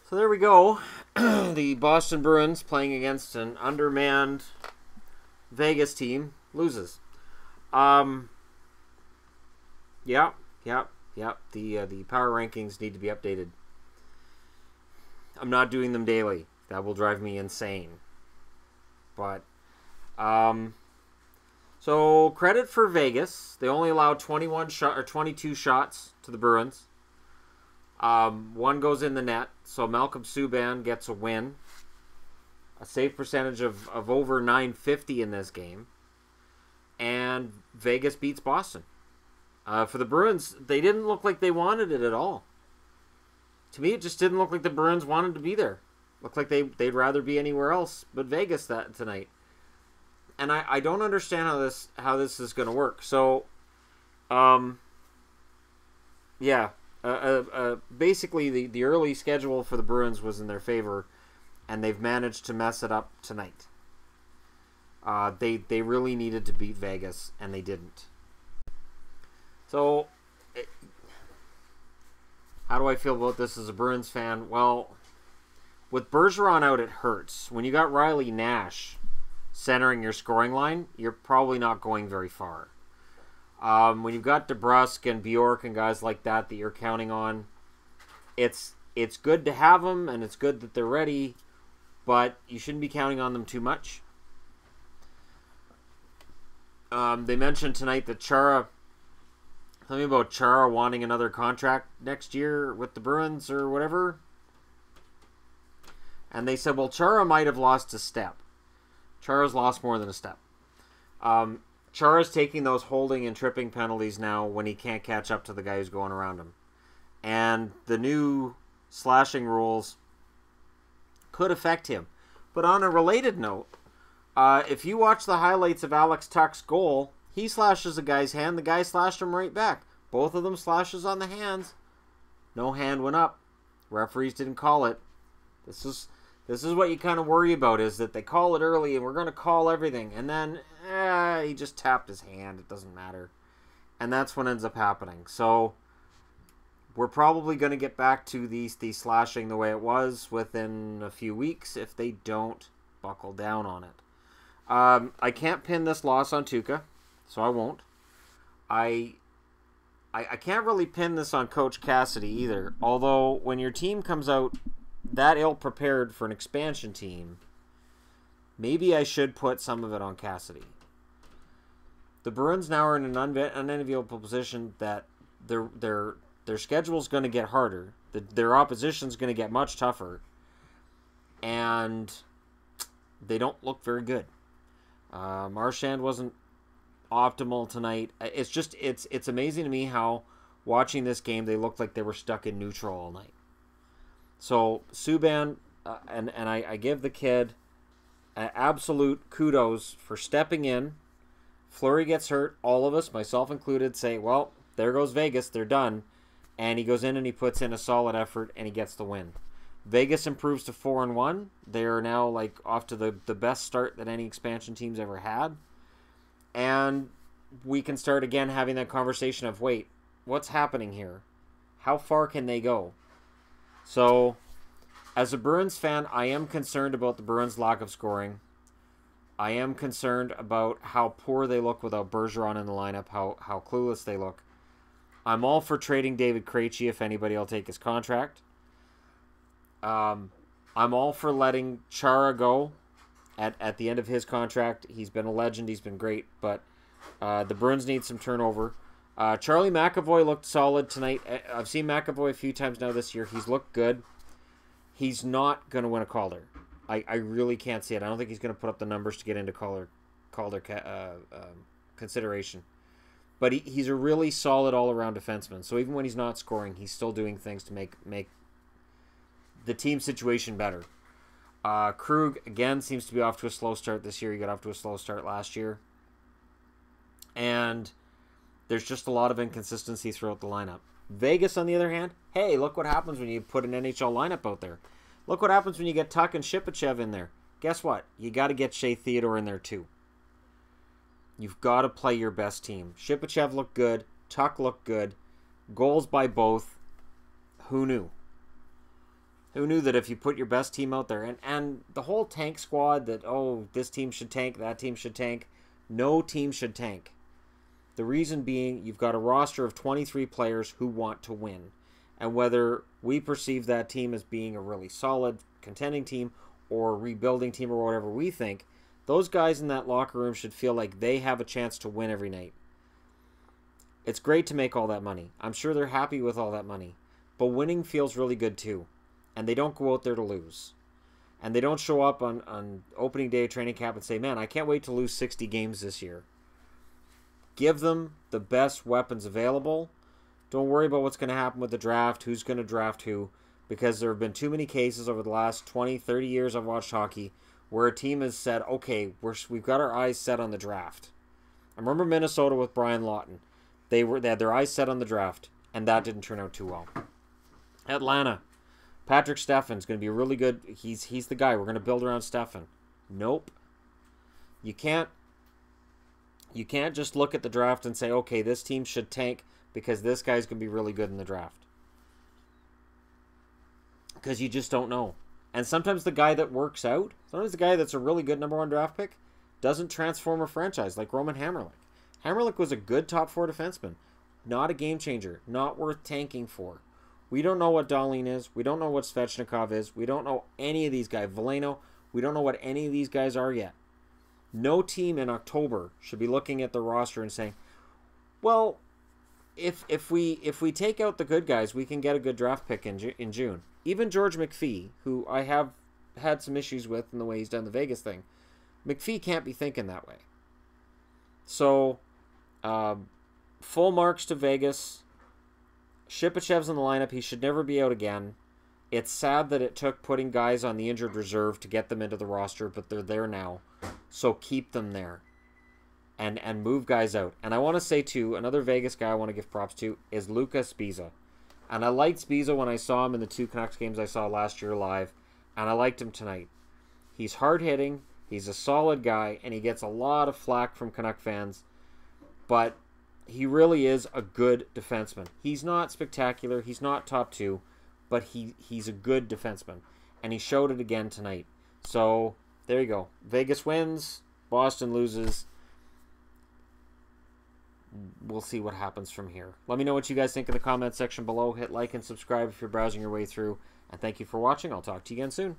So there we go. The Boston Bruins playing against an undermanned Vegas team loses. Yeah. The power rankings need to be updated. I'm not doing them daily. That will drive me insane. But so credit for Vegas. They only allowed 22 shots to the Bruins. One goes in the net, so Malcolm Subban gets a win. A save percentage of over .950 in this game. And Vegas beats Boston. For the Bruins, they didn't look like they wanted it at all. To me, it just didn't look like the Bruins wanted to be there. Looked like they'd rather be anywhere else but Vegas tonight. And I don't understand how this is going to work. So, yeah. Basically, the early schedule for the Bruins was in their favor, and they've managed to mess it up tonight. They really needed to beat Vegas, and they didn't. So, how do I feel about this as a Bruins fan? Well, with Bergeron out, it hurts. When you got Riley Nash centering your scoring line, you're probably not going very far. When you've got DeBrusk and Bjork and guys like that you're counting on, it's good to have them, and it's good that they're ready, but you shouldn't be counting on them too much. They mentioned tonight that something about Chara wanting another contract next year with the Bruins or whatever. And they said, well, Chara might have lost a step. Chara's lost more than a step. Chara's taking those holding and tripping penalties now when he can't catch up to the guy who's going around him. And the new slashing rules could affect him. But on a related note, if you watch the highlights of Alex Tuch's goal, he slashes a guy's hand, the guy slashed him right back. Both of them slashes on the hands. No hand went up. Referees didn't call it. This is what you kind of worry about, is that they call it early and we're going to call everything. And then he just tapped his hand. It doesn't matter. And that's what ends up happening. So we're probably going to get back to the slashing the way it was within a few weeks if they don't buckle down on it. I can't pin this loss on Tuukka, so I won't. I can't really pin this on Coach Cassidy either. Although when your team comes out that ill-prepared for an expansion team, maybe I should put some of it on Cassidy. The Bruins now are in an unenviable position that their schedule's going to get harder. Their opposition's going to get much tougher. And they don't look very good. Marchand wasn't optimal tonight. It's amazing to me how, watching this game, they looked like they were stuck in neutral all night. So Subban, and I give the kid absolute kudos for stepping in. Fleury gets hurt. All of us, myself included, say, well, there goes Vegas. They're done. And he goes in and he puts in a solid effort and he gets the win. Vegas improves to 4-1. They are now off to the best start that any expansion team's ever had. And we can start again having that conversation of, wait, what's happening here? How far can they go? So, as a Bruins fan, I am concerned about the Bruins' lack of scoring. I am concerned about how poor they look without Bergeron in the lineup, how clueless they look. I'm all for trading David Krejci if anybody will take his contract. I'm all for letting Chara go at the end of his contract. He's been a legend. He's been great. But the Bruins need some turnover. Charlie McAvoy looked solid tonight. I've seen McAvoy a few times now this year. He's looked good. He's not going to win a Calder. I really can't see it. I don't think he's going to put up the numbers to get into Calder consideration. But he's a really solid all-around defenseman. So even when he's not scoring, he's still doing things to make the team situation better. Krug, again, seems to be off to a slow start this year. He got off to a slow start last year. And there's just a lot of inconsistency throughout the lineup. Vegas, on the other hand, hey, look what happens when you put an NHL lineup out there. Look what happens when you get Tuch and Shipachev in there. Guess what? You got to get Shea Theodore in there too. You've got to play your best team. Shipachev looked good. Tuch looked good. Goals by both. Who knew? Who knew that if you put your best team out there, and the whole tank squad that, oh, this team should tank, that team should tank. No team should tank. The reason being, you've got a roster of 23 players who want to win. And whether we perceive that team as being a really solid contending team or a rebuilding team or whatever we think, those guys in that locker room should feel like they have a chance to win every night. It's great to make all that money. I'm sure they're happy with all that money. But winning feels really good too. And they don't go out there to lose. And they don't show up on opening day of training camp and say, man, I can't wait to lose 60 games this year. Give them the best weapons available. Don't worry about what's going to happen with the draft, who's going to draft who, because there have been too many cases over the last 20, 30 years I've watched hockey where a team has said, okay, we've got our eyes set on the draft. I remember Minnesota with Brian Lawton. They had their eyes set on the draft, and that didn't turn out too well. Atlanta. Patrick Stephen's going to be really good. He's the guy. We're going to build around Stephen. Nope. You can't just look at the draft and say, okay, this team should tank because this guy's going to be really good in the draft. Because you just don't know. And sometimes the guy that works out, sometimes the guy that's a really good number 1 draft pick, doesn't transform a franchise like Roman Hamrlik. Hamrlik was a good top 4 defenseman. Not a game changer. Not worth tanking for. We don't know what Dahlin is. We don't know what Svechnikov is. We don't know any of these guys. Veleno, we don't know what any of these guys are yet. No team in October should be looking at the roster and saying, well, if we take out the good guys, we can get a good draft pick in June. Even George McPhee, who I have had some issues with in the way he's done the Vegas thing, McPhee can't be thinking that way. So, full marks to Vegas. Shipachev's in the lineup. He should never be out again. It's sad that it took putting guys on the injured reserve to get them into the roster, but they're there now. So keep them there. And move guys out. And I want to say, too, another Vegas guy I want to give props to is Luka Spiza. And I liked Spiza when I saw him in the 2 Canucks games I saw last year live. And I liked him tonight. He's hard-hitting. He's a solid guy. And he gets a lot of flack from Canuck fans. But he really is a good defenseman. He's not spectacular. He's not top 2. But he's a good defenseman. And he showed it again tonight. So, there you go. Vegas wins. Boston loses. We'll see what happens from here. Let me know what you guys think in the comment section below. Hit like and subscribe if you're browsing your way through. And thank you for watching. I'll talk to you again soon.